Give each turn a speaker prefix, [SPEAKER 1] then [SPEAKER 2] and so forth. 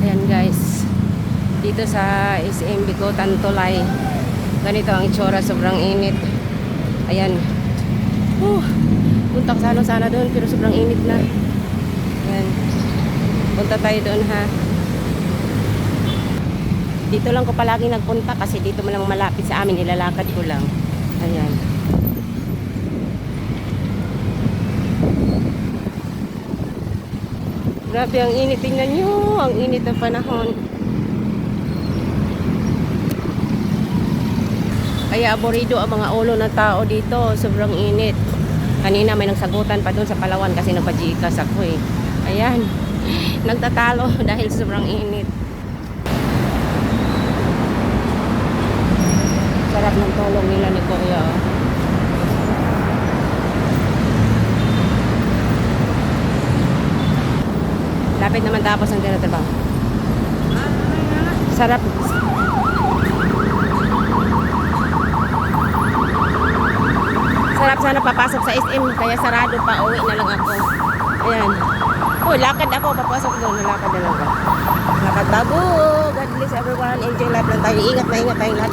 [SPEAKER 1] Ayan guys, dito sa SM Bicotan Tulay, ganito ang itsura, sobrang init. Ayan, punta sana doon pero sobrang init na. Ayan, punta tayo doon ha. Dito lang ko palagi nagpunta kasi dito mo lang malapit sa amin, nilalakad ko lang. Ayan. Grabe ang init, tingnan nyo, ang init ng panahon. Kaya aborido ang mga ulo ng tao dito, sobrang init. Kanina may nagsagutan pa doon sa Palawan kasi nagpa-Gcash ako eh. Ayan, nagtatalo dahil sobrang init. Sarap ng tulong nila ni Kuya. Lapit naman tapos ang tinatrabaho. Sarap. Sarap sana papasok sa SM kaya sarado pa, uwi na lang ako. Ayan. Lakad ako, papasok doon, lakad na lang ako. Lakad bago. God bless everyone. Enjoy life lang tayo. Ingat na ingat tayong lahat.